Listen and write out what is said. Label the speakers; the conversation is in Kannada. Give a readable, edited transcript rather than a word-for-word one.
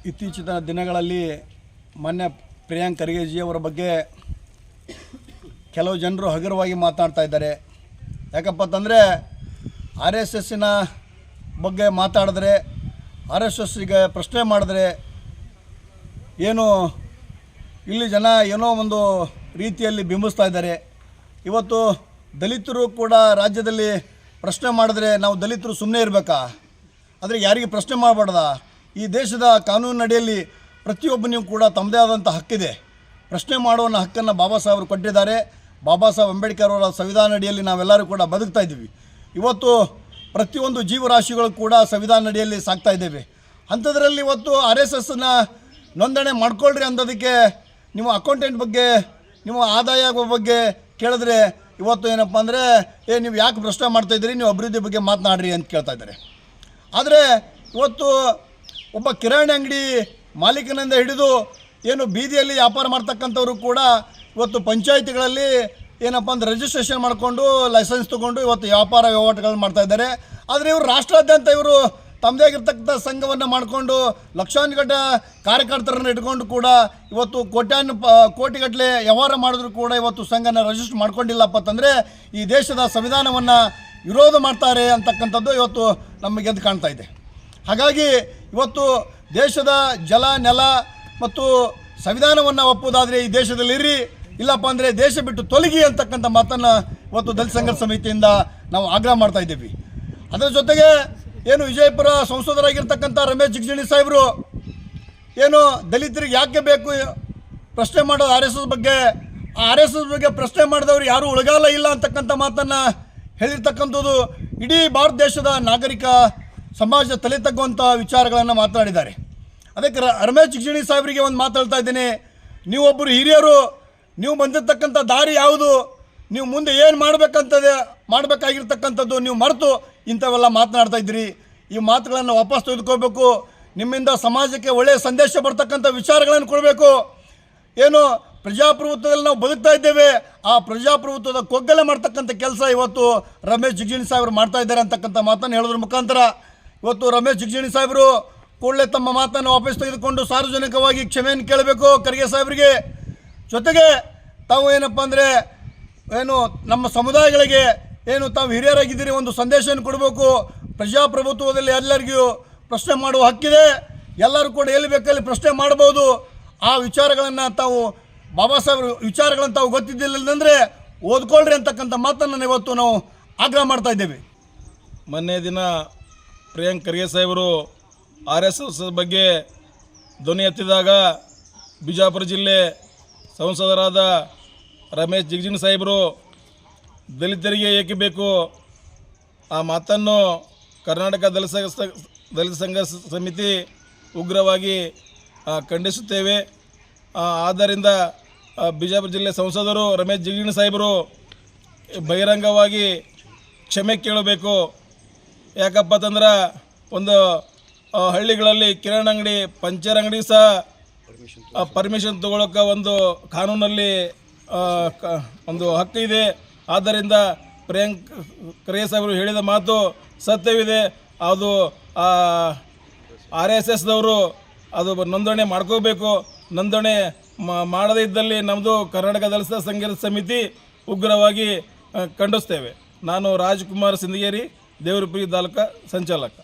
Speaker 1: ಇತ್ತೀಚಿನ ದಿನಗಳಲ್ಲಿ ಮೊನ್ನೆ ಪ್ರಿಯಾಂಕ್ ಖರ್ಗೆಜಿಯವರ ಬಗ್ಗೆ ಕೆಲವು ಜನರು ಹಗುರವಾಗಿ ಮಾತನಾಡ್ತಾ ಇದ್ದಾರೆ. ಯಾಕಪ್ಪ ಅಂತಂದರೆ ಆರ್ ಎಸ್ ಎಸ್ಸಿನ ಬಗ್ಗೆ ಮಾತಾಡಿದ್ರೆ, ಆರ್ ಎಸ್ ಎಸ್ಸಿಗೆ ಪ್ರಶ್ನೆ ಮಾಡಿದ್ರೆ ಏನು ಇಲ್ಲಿ ಜನ ಏನೋ ಒಂದು ರೀತಿಯಲ್ಲಿ ಬಿಂಬಿಸ್ತಾ ಇದ್ದಾರೆ. ಇವತ್ತು ದಲಿತರು ಕೂಡ ರಾಜ್ಯದಲ್ಲಿ ಪ್ರಶ್ನೆ ಮಾಡಿದ್ರೆ ನಾವು ದಲಿತರು ಸುಮ್ಮನೆ ಇರಬೇಕಾ? ಆದರೆ ಯಾರಿಗೆ ಪ್ರಶ್ನೆ ಮಾಡಬಾರ್ದ? ಈ ದೇಶದ ಕಾನೂನಿನಡಿಯಲ್ಲಿ ಪ್ರತಿಯೊಬ್ಬನಿಗೂ ಕೂಡ ತಮ್ಮದೇ ಆದಂಥ ಹಕ್ಕಿದೆ. ಪ್ರಶ್ನೆ ಮಾಡುವ ಹಕ್ಕನ್ನು ಬಾಬಾ ಸಾಹೇಬರು ಕೊಟ್ಟಿದ್ದಾರೆ. ಬಾಬಾ ಸಾಹೇಬ್ ಅಂಬೇಡ್ಕರ್ ಅವರ ಸಂವಿಧಾನ ಅಡಿಯಲ್ಲಿ ನಾವೆಲ್ಲರೂ ಕೂಡ ಬದುಕ್ತಾ ಇದ್ದೀವಿ. ಇವತ್ತು ಪ್ರತಿಯೊಂದು ಜೀವರಾಶಿಗಳು ಕೂಡ ಸಂವಿಧಾನ ಅಡಿಯಲ್ಲಿ ಸಾಕ್ತಾ ಇದ್ದೇವೆ. ಅಂಥದ್ರಲ್ಲಿ ಇವತ್ತು ಆರ್ ಎಸ್ ಎಸ್ನ ನೋಂದಣಿ ಮಾಡ್ಕೊಳ್ರಿ ಅಂದೋದಕ್ಕೆ ನೀವು ಅಕೌಂಟೆಂಟ್ ಬಗ್ಗೆ, ನೀವು ಆದಾಯ ಬಗ್ಗೆ ಕೇಳಿದ್ರೆ ಇವತ್ತು ಏನಪ್ಪ ಅಂದರೆ ನೀವು ಯಾಕೆ ಪ್ರಶ್ನೆ ಮಾಡ್ತಾಯಿದ್ದೀರಿ, ನೀವು ಅಭಿವೃದ್ಧಿ ಬಗ್ಗೆ ಮಾತನಾಡ್ರಿ ಅಂತ ಕೇಳ್ತಾ ಇದ್ದಾರೆ. ಆದರೆ ಇವತ್ತು ಒಬ್ಬ ಕಿರಾಣಿ ಅಂಗಡಿ ಮಾಲೀಕನಿಂದ ಹಿಡಿದು ಏನು ಬೀದಿಯಲ್ಲಿ ವ್ಯಾಪಾರ ಮಾಡ್ತಕ್ಕಂಥವ್ರು ಕೂಡ ಇವತ್ತು ಪಂಚಾಯಿತಿಗಳಲ್ಲಿ ಏನಪ್ಪ ಅಂದ್ರೆ ರಿಜಿಸ್ಟ್ರೇಷನ್ ಮಾಡಿಕೊಂಡು ಲೈಸೆನ್ಸ್ ತೊಗೊಂಡು ಇವತ್ತು ವ್ಯಾಪಾರ ವಹಿವಾಟುಗಳನ್ನು ಮಾಡ್ತಾಯಿದ್ದಾರೆ. ಆದರೆ ಇವರು ರಾಷ್ಟ್ರಾದ್ಯಂತ ಇವರು ತಮ್ಮದೇ ಆಗಿರ್ತಕ್ಕಂಥ ಸಂಘವನ್ನು ಮಾಡಿಕೊಂಡು ಲಕ್ಷಾನುಗಟ್ಟಲೆ ಕಾರ್ಯಕರ್ತರನ್ನು ಇಟ್ಕೊಂಡು ಕೂಡ ಇವತ್ತು ಕೋಟಿಗಟ್ಟಲೆ ವ್ಯವಹಾರ ಮಾಡಿದ್ರು ಕೂಡ ಇವತ್ತು ಸಂಘನ ರಿಜಿಸ್ಟರ್ ಮಾಡ್ಕೊಂಡಿಲ್ಲಪ್ಪ ಅಂತಂದರೆ ಈ ದೇಶದ ಸಂವಿಧಾನವನ್ನು ವಿರೋಧ ಮಾಡ್ತಾರೆ ಅಂತಕ್ಕಂಥದ್ದು ಇವತ್ತು ನಮಗೆ ಎದ್ದು ಕಾಣ್ತಾ ಇದೆ. ಹಾಗಾಗಿ ಇವತ್ತು ದೇಶದ ಜಲ, ನೆಲ ಮತ್ತು ಸಂವಿಧಾನವನ್ನು ಒಪ್ಪುವುದಾದರೆ ಈ ದೇಶದಲ್ಲಿ ಇರ್ರಿ, ಇಲ್ಲಪ್ಪ ಅಂದರೆ ದೇಶ ಬಿಟ್ಟು ತೊಲಗಿ ಅಂತಕ್ಕಂಥ ಮಾತನ್ನು ಇವತ್ತು ದಲಿತ ಸಂಘರ್ಷ ಸಮಿತಿಯಿಂದ ನಾವು ಆಗ್ರಹ ಮಾಡ್ತಾ ಇದ್ದೀವಿ. ಅದರ ಜೊತೆಗೆ ಏನು ವಿಜಯಪುರ ಸಂಸದರಾಗಿರ್ತಕ್ಕಂಥ ರಮೇಶ್ ಜಿಗಜಿಣಗಿ ಸಾಹೇಬರು ಏನು ದಲಿತರಿಗೆ ಯಾಕೆ ಬೇಕು ಪ್ರಶ್ನೆ ಮಾಡೋದು ಆರ್ ಎಸ್ ಎಸ್ ಬಗ್ಗೆ, ಆ ಆರ್ ಎಸ್ ಎಸ್ ಬಗ್ಗೆ ಪ್ರಶ್ನೆ ಮಾಡಿದವರು ಯಾರೂ ಉಳಗಾಲ ಇಲ್ಲ ಅಂತಕ್ಕಂಥ ಮಾತನ್ನು ಹೇಳಿರ್ತಕ್ಕಂಥದ್ದು ಇಡೀ ಭಾರತ ದೇಶದ ನಾಗರಿಕ ಸಮಾಜ ತಲೆ ತಗ್ಗುವಂಥ ವಿಚಾರಗಳನ್ನು ಮಾತನಾಡಿದ್ದಾರೆ. ಅದಕ್ಕೆ ರಮೇಶ್ ಜಿಗಜಿಣಗಿ ಸಾಹೇಬರಿಗೆ ಒಂದು ಮಾತಾಡ್ತಾ ಇದ್ದೀನಿ. ನೀವೊಬ್ಬರು ಹಿರಿಯರು, ನೀವು ಬಂದಿರತಕ್ಕಂಥ ದಾರಿ ಯಾವುದು, ನೀವು ಮುಂದೆ ಏನು ಮಾಡಬೇಕಾಗಿರ್ತಕ್ಕಂಥದ್ದು ನೀವು ಮರೆತು ಇಂಥವೆಲ್ಲ ಮಾತನಾಡ್ತಾ ಇದ್ದೀರಿ. ಈ ಮಾತುಗಳನ್ನು ವಾಪಸ್ ತೆಗೆದುಕೋಬೇಕು. ನಿಮ್ಮಿಂದ ಸಮಾಜಕ್ಕೆ ಒಳ್ಳೆಯ ಸಂದೇಶ ಬರ್ತಕ್ಕಂಥ ವಿಚಾರಗಳನ್ನು ಕೊಡಬೇಕು. ಏನು ಪ್ರಜಾಪ್ರಭುತ್ವದಲ್ಲಿ ನಾವು ಬದುಕ್ತಾ ಇದ್ದೇವೆ, ಆ ಪ್ರಜಾಪ್ರಭುತ್ವದ ಕೊಗ್ಗಲೆ ಮಾಡ್ತಕ್ಕಂಥ ಕೆಲಸ ಇವತ್ತು ರಮೇಶ್ ಜಿಗಜಿಣಗಿ ಸಾಹೇಬರು ಮಾಡ್ತಾ ಇದ್ದಾರೆ ಅಂತಕ್ಕಂಥ ಮಾತನ್ನು ಹೇಳೋದ್ರ ಮುಖಾಂತರ ಇವತ್ತು ರಮೇಶ್ ಜಿಗಜಿಣಗಿ ಸಾಹೇಬರು ಕೂಡಲೇ ತಮ್ಮ ಮಾತನ್ನು ವಾಪಸ್ ತೆಗೆದುಕೊಂಡು ಸಾರ್ವಜನಿಕವಾಗಿ ಕ್ಷಮೆಯನ್ನು ಕೇಳಬೇಕು ಖರ್ಗೆ ಸಾಹೇಬರಿಗೆ. ಜೊತೆಗೆ ತಾವು ಏನಪ್ಪ ಅಂದರೆ ಏನು ನಮ್ಮ ಸಮುದಾಯಗಳಿಗೆ ಏನು ತಾವು ಹಿರಿಯರಾಗಿದ್ದೀರಿ ಒಂದು ಸಂದೇಶವನ್ನು ಕೊಡಬೇಕು. ಪ್ರಜಾಪ್ರಭುತ್ವದಲ್ಲಿ ಎಲ್ಲರಿಗೂ ಪ್ರಶ್ನೆ ಮಾಡುವ ಹಕ್ಕಿದೆ, ಎಲ್ಲರೂ ಕೂಡ ಎಲ್ಲಿ ಬೇಕಲ್ಲಿ ಪ್ರಶ್ನೆ ಮಾಡ್ಬೋದು. ಆ ವಿಚಾರಗಳನ್ನು ತಾವು ಬಾಬಾ ಸಾಹೇಬ್ ವಿಚಾರಗಳನ್ನು ತಾವು ಗೊತ್ತಿದ್ದಿಲ್ಲಂದರೆ ಓದ್ಕೊಳ್ರಿ ಅಂತಕ್ಕಂಥ ಮಾತನ್ನು ಇವತ್ತು ನಾವು ಆಗ್ರಹ ಮಾಡ್ತಾ ಇದ್ದೇವೆ.
Speaker 2: ಮೊನ್ನೆ ದಿನ ಪ್ರಿಯಾಂಕ್ ಖರ್ಗೆ ಸಾಹೇಬರು ಆರ್ ಎಸ್ ಎಸ್ ಬಗ್ಗೆ ಧ್ವನಿ ಎತ್ತಿದಾಗ ಬಿಜಾಪುರ ಜಿಲ್ಲೆ ಸಂಸದರಾದ ರಮೇಶ್ ಜಿಗಜಿಣಗಿ ಸಾಹೇಬರು ದಲಿತರಿಗೆ ಏಕೆ ಬೇಕು ಆ ಮಾತನ್ನು ಕರ್ನಾಟಕ ದಲಿತ ಸಂಘ ಸಮಿತಿ ಉಗ್ರವಾಗಿ ಖಂಡಿಸುತ್ತೇವೆ. ಆದ್ದರಿಂದ ಬಿಜಾಪುರ ಜಿಲ್ಲೆ ಸಂಸದರು ರಮೇಶ್ ಜಿಗಜಿಣಗಿ ಸಾಹೇಬರು ಬಹಿರಂಗವಾಗಿ ಕ್ಷಮೆ ಕೇಳಬೇಕು. ಯಾಕಪ್ಪ ಅಂತಂದ್ರೆ ಒಂದು ಹಳ್ಳಿಗಳಲ್ಲಿ ಕಿರಾಣಿ ಅಂಗಡಿ, ಪಂಚರ್ ಅಂಗಡಿ ಸಹ ಪರ್ಮಿಷನ್ ತಗೊಳ್ಳೋಕೆ ಒಂದು ಕಾನೂನಲ್ಲಿ ಒಂದು ಹಕ್ಕು ಇದೆ. ಆದ್ದರಿಂದ ಪ್ರಿಯಾಂಕ್ ಖರ್ಗೆ ಸಾಹೇಬರು ಹೇಳಿದ ಮಾತು ಸತ್ಯವಿದೆ. ಅದು ಆರ್ ಎಸ್ ಎಸ್ದವರು ಅದು ನೋಂದಣಿ ಮಾಡ್ಕೋಬೇಕು. ನೋಂದಣಿ ಮಾಡದೇ ಇದ್ದಲ್ಲಿ ನಮ್ಮದು ಕರ್ನಾಟಕ ದಲಿತ ಸಂಘರ್ಷ ಸಮಿತಿ ಉಗ್ರವಾಗಿ ಖಂಡಿಸ್ತೇವೆ. ನಾನು ರಾಜ್ಕುಮಾರ್ ಸಿಂದಗೇರಿ, ದೇವರಪುರಿ ತಾಲೂಕಾ ಸಂಚಾಲಕ.